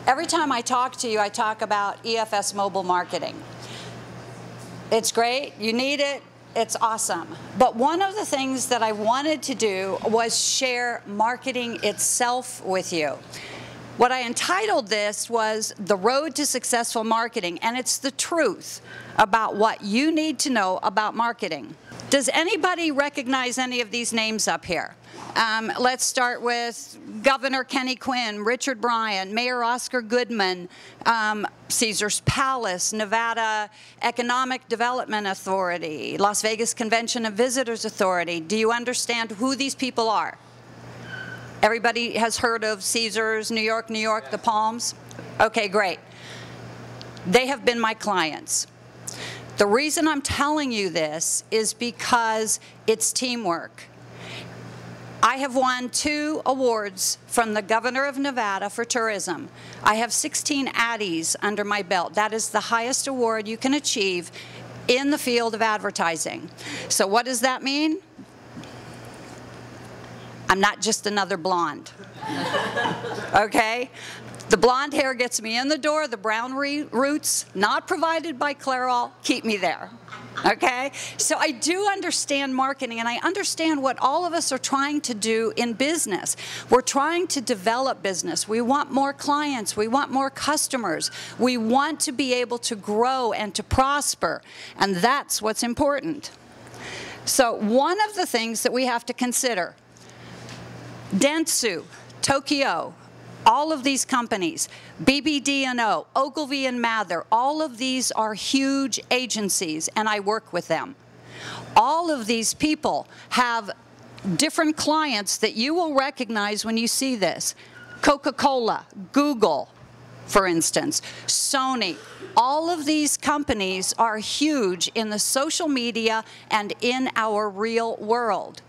Every time I talk to you, I talk about EFS mobile marketing. It's great, you need it, it's awesome. But one of the things that I wanted to do was share marketing itself with you. What I entitled this was The Road to Successful Marketing, and it's the truth about what you need to know about marketing. Does anybody recognize any of these names up here? Let's start with Governor Kenny Quinn, Richard Bryan, Mayor Oscar Goodman, Caesar's Palace, Nevada Economic Development Authority, Las Vegas Convention and Visitors Authority. Do you understand who these people are? Everybody has heard of Caesars, New York, the Palms? Okay, great. They have been my clients. The reason I'm telling you this is because it's teamwork. I have won 2 awards from the Governor of Nevada for tourism. I have 16 Addies under my belt. That is the highest award you can achieve in the field of advertising. So what does that mean? I'm not just another blonde. Okay? The blonde hair gets me in the door. The brown roots, not provided by Clairol, keep me there. Okay? So I do understand marketing, and I understand what all of us are trying to do in business. We're trying to develop business. We want more clients. We want more customers. We want to be able to grow and to prosper, and that's what's important. So one of the things that we have to consider, Dentsu, Tokyo, all of these companies, BBD&O, Ogilvy and Mather, all of these are huge agencies, and I work with them. All of these people have different clients that you will recognize when you see this. Coca-Cola, Google, for instance, Sony. All of these companies are huge in the social media and in our real world.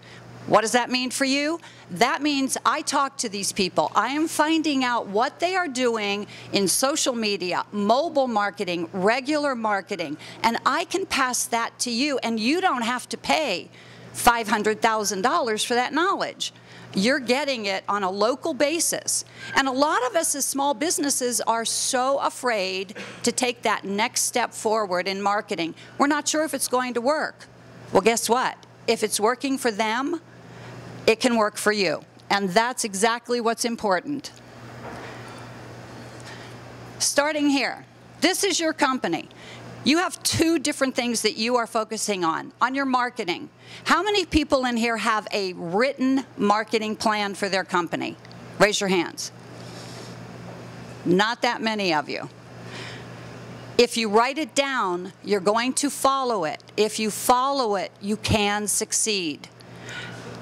What does that mean for you? That means I talk to these people. I am finding out what they are doing in social media, mobile marketing, regular marketing, and I can pass that to you, and you don't have to pay $500,000 for that knowledge. You're getting it on a local basis. And a lot of us as small businesses are so afraid to take that next step forward in marketing. We're not sure if it's going to work. Well, guess what? If it's working for them, it can work for you. And that's exactly what's important. Starting here, this is your company. You have 2 different things that you are focusing on your marketing. How many people in here have a written marketing plan for their company? Raise your hands. Not that many of you. If you write it down, you're going to follow it. If you follow it, you can succeed.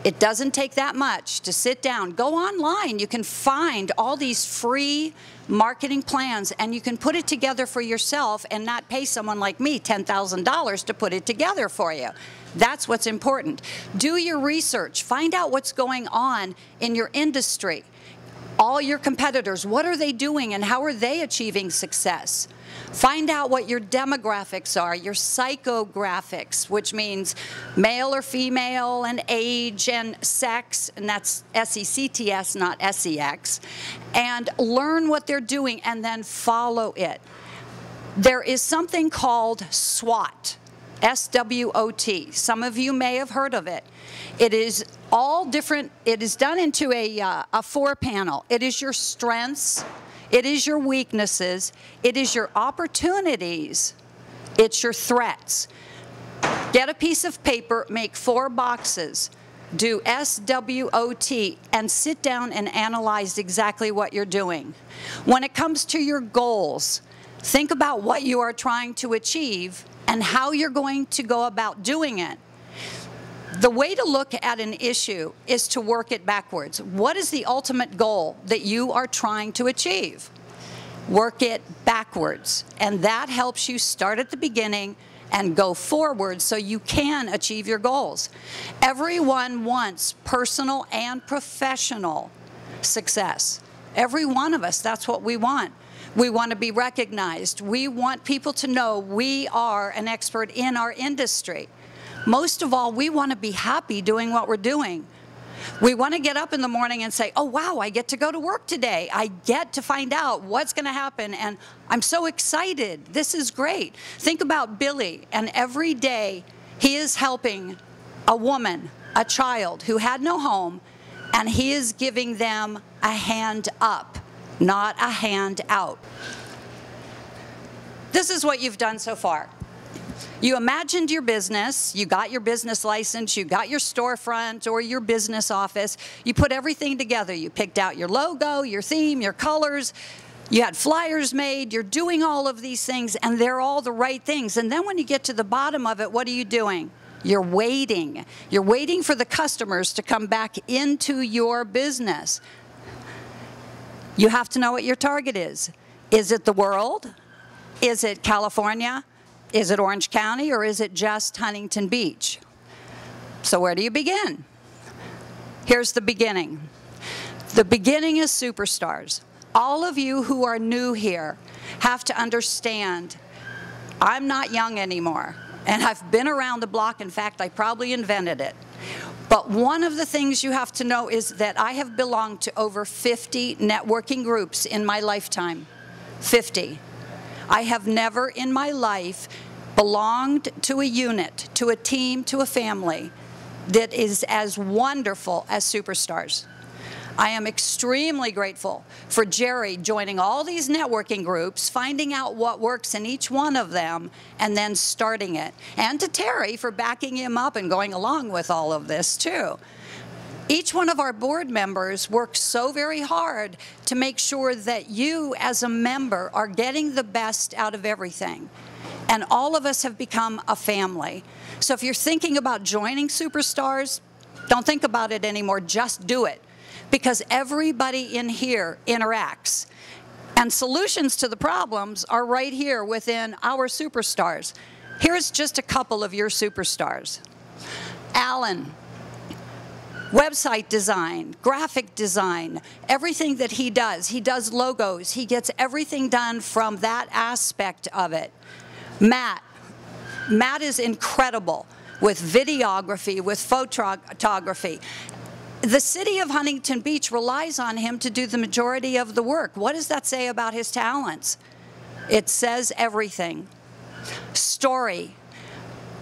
It doesn't take that much to sit down. Go online. You can find all these free marketing plans, and you can put it together for yourself and not pay someone like me $10,000 to put it together for you. That's what's important. Do your research. Find out what's going on in your industry. All your competitors, what are they doing and how are they achieving success? Find out what your demographics are, your psychographics, which means male or female and age and sex, and that's S-E-C-T-S, not S-E-X, and learn what they're doing and then follow it. There is something called SWOT, S-W-O-T. Some of you may have heard of it. It is all different. It is done into a 4-panel. It is your strengths. It is your weaknesses. It is your opportunities. It's your threats. Get a piece of paper, make 4 boxes, do SWOT, and sit down and analyze exactly what you're doing. When it comes to your goals, think about what you are trying to achieve and how you're going to go about doing it. The way to look at an issue is to work it backwards. What is the ultimate goal that you are trying to achieve? Work it backwards, and that helps you start at the beginning and go forward so you can achieve your goals. Everyone wants personal and professional success. Every one of us, that's what we want. We want to be recognized. We want people to know we are an expert in our industry. Most of all, we want to be happy doing what we're doing. We want to get up in the morning and say, oh, wow, I get to go to work today. I get to find out what's going to happen, and I'm so excited. This is great. Think about Billy, and every day he is helping a woman, a child who had no home, and he is giving them a hand up, not a hand out. This is what you've done so far. You imagined your business, you got your business license, you got your storefront or your business office, you put everything together. You picked out your logo, your theme, your colors, you had flyers made, you're doing all of these things, and they're all the right things. And then when you get to the bottom of it, what are you doing? You're waiting. You're waiting for the customers to come back into your business. You have to know what your target is. Is it the world? Is it California? Is it Orange County, or is it just Huntington Beach? So where do you begin? Here's the beginning. The beginning is SuperStarz. All of you who are new here have to understand, I'm not young anymore, and I've been around the block. In fact, I probably invented it. But one of the things you have to know is that I have belonged to over 50 networking groups in my lifetime. 50. I have never in my life belonged to a unit, to a team, to a family that is as wonderful as SuperStarz. I am extremely grateful for Jerry joining all these networking groups, finding out what works in each one of them, and then starting it. And to Terry for backing him up and going along with all of this too. Each one of our board members works so very hard to make sure that you as a member are getting the best out of everything. And all of us have become a family. So if you're thinking about joining SuperStarz, don't think about it anymore, just do it. Because everybody in here interacts. And solutions to the problems are right here within our SuperStarz. Here's just a couple of your SuperStarz. Alan. Website design, graphic design, everything that he does logos, he gets everything done from that aspect of it. Matt is incredible with videography, with photography. The city of Huntington Beach relies on him to do the majority of the work. What does that say about his talents? It says everything. Story.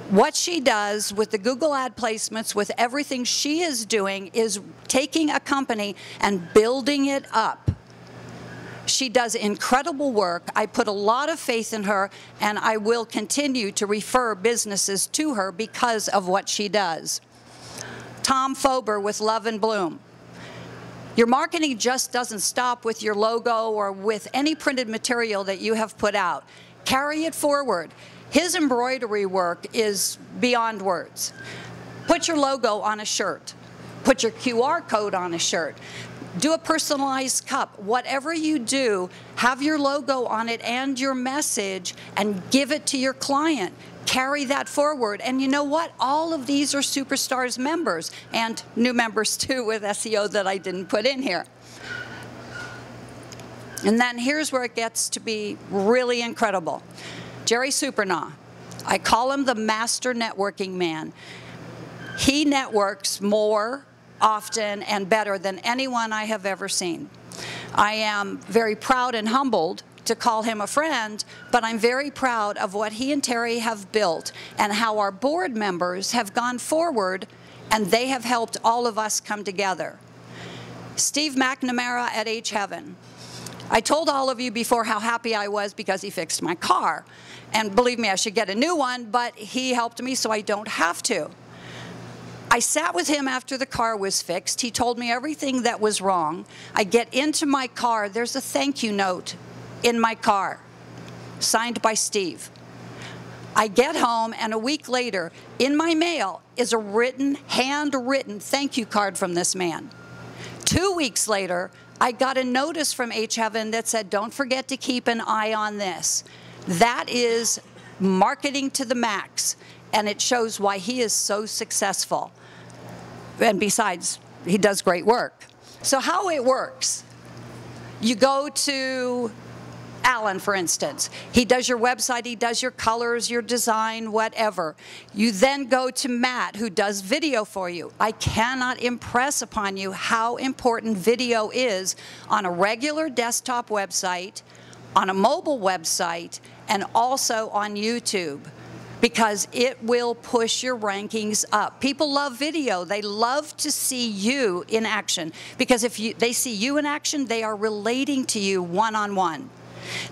What she does with the Google ad placements, with everything she is doing, is taking a company and building it up. She does incredible work. I put a lot of faith in her, and I will continue to refer businesses to her because of what she does. Tom Fober with Love and Bloom. Your marketing just doesn't stop with your logo or with any printed material that you have put out. Carry it forward. His embroidery work is beyond words. Put your logo on a shirt. Put your QR code on a shirt. Do a personalized cup. Whatever you do, have your logo on it and your message, and give it to your client. Carry that forward. And you know what? All of these are SuperStarz members, and new members too with SEO that I didn't put in here. And then here's where it gets to be really incredible. Jerry Supernaw. I call him the master networking man. He networks more, often, and better than anyone I have ever seen. I am very proud and humbled to call him a friend, but I'm very proud of what he and Terry have built and how our board members have gone forward, and they have helped all of us come together. Steve McNamara at H Heaven. I told all of you before how happy I was because he fixed my car. And believe me, I should get a new one, but he helped me so I don't have to. I sat with him after the car was fixed. He told me everything that was wrong. I get into my car. There's a thank you note in my car, signed by Steve. I get home, and a week later, in my mail is a handwritten thank you card from this man. 2 weeks later, I got a notice from H Heaven that said, don't forget to keep an eye on this. That is marketing to the max, and it shows why he is so successful. And besides, he does great work. So how it works, you go to Alan, for instance, he does your website, he does your colors, your design, whatever. You then go to Matt, who does video for you. I cannot impress upon you how important video is on a regular desktop website, on a mobile website, and also on YouTube, because it will push your rankings up. People love video. They love to see you in action, because if they see you in action, they are relating to you one-on-one.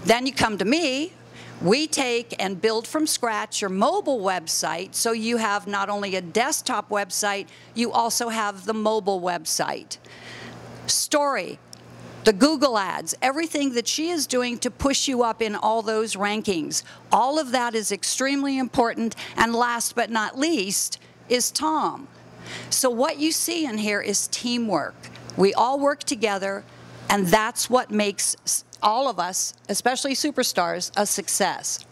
Then you come to me, we take and build from scratch your mobile website, so you have not only a desktop website, you also have the mobile website. Story, the Google ads, everything that she is doing to push you up in all those rankings. All of that is extremely important, and last but not least is Tom. So what you see in here is teamwork. We all work together, and that's what makes all of us, especially superstars, a success.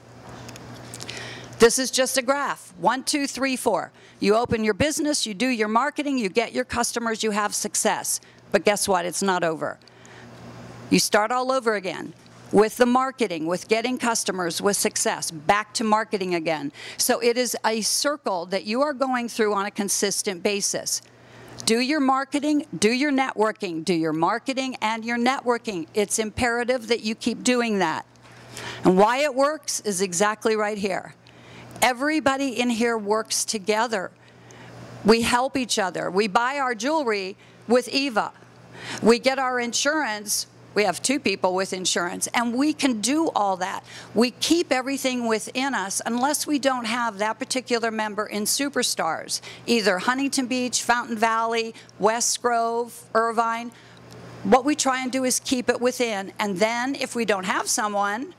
This is just a graph. 1, 2, 3, 4. You open your business, you do your marketing, you get your customers, you have success. But guess what? It's not over. You start all over again with the marketing, with getting customers, with success, back to marketing again. So it is a circle that you are going through on a consistent basis. Do your marketing, do your networking, do your marketing and your networking. It's imperative that you keep doing that. And why it works is exactly right here. Everybody in here works together. We help each other. We buy our jewelry with Eva. We get our insurance. We have 2 people with insurance, and we can do all that. We keep everything within us unless we don't have that particular member in SuperStarz, either Huntington Beach, Fountain Valley, West Grove, Irvine. What we try and do is keep it within, and then if we don't have someone,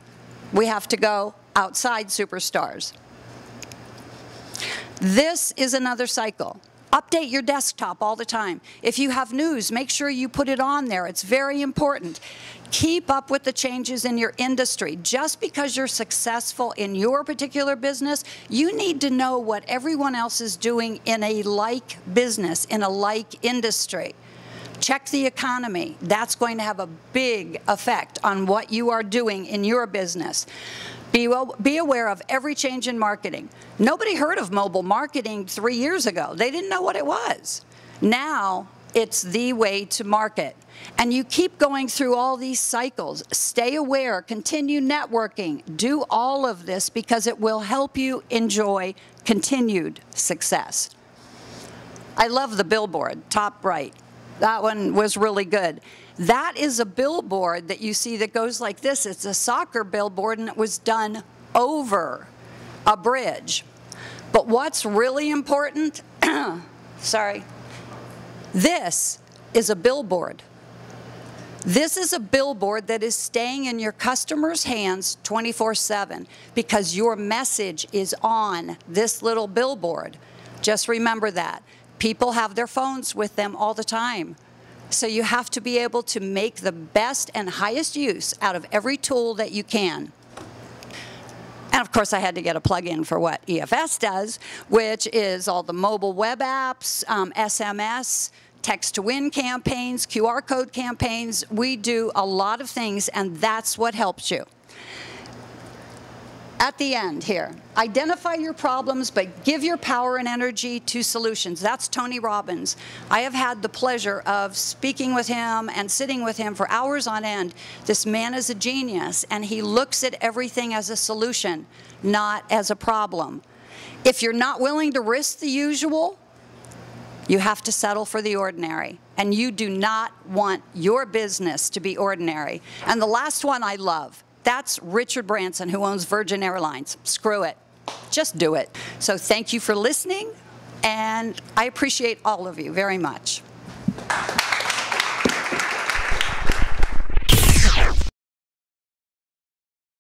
we have to go outside SuperStarz. This is another cycle. Update your desktop all the time. If you have news, make sure you put it on there. It's very important. Keep up with the changes in your industry. Just because you're successful in your particular business, you need to know what everyone else is doing in a like business, in a like industry. Check the economy. That's going to have a big effect on what you are doing in your business. Be aware of every change in marketing. Nobody heard of mobile marketing 3 years ago. They didn't know what it was. Now, it's the way to market. And you keep going through all these cycles. Stay aware, continue networking. Do all of this because it will help you enjoy continued success. I love the billboard, top right. That one was really good. That is a billboard that you see that goes like this. It's a soccer billboard, and it was done over a bridge. But what's really important, sorry, this is a billboard. This is a billboard that is staying in your customers' hands 24/7 because your message is on this little billboard. Just remember that. People have their phones with them all the time. So you have to be able to make the best and highest use out of every tool that you can. And of course, I had to get a plug-in for what EFS does, which is all the mobile web apps, SMS, text-to-win campaigns, QR code campaigns. We do a lot of things, and that's what helps you. At the end here, identify your problems, but give your power and energy to solutions. That's Tony Robbins. I have had the pleasure of speaking with him and sitting with him for hours on end. This man is a genius, and he looks at everything as a solution, not as a problem. If you're not willing to risk the usual, you have to settle for the ordinary. And you do not want your business to be ordinary. And the last one I love. That's Richard Branson, who owns Virgin Airlines. Screw it. Just do it. So thank you for listening, and I appreciate all of you very much.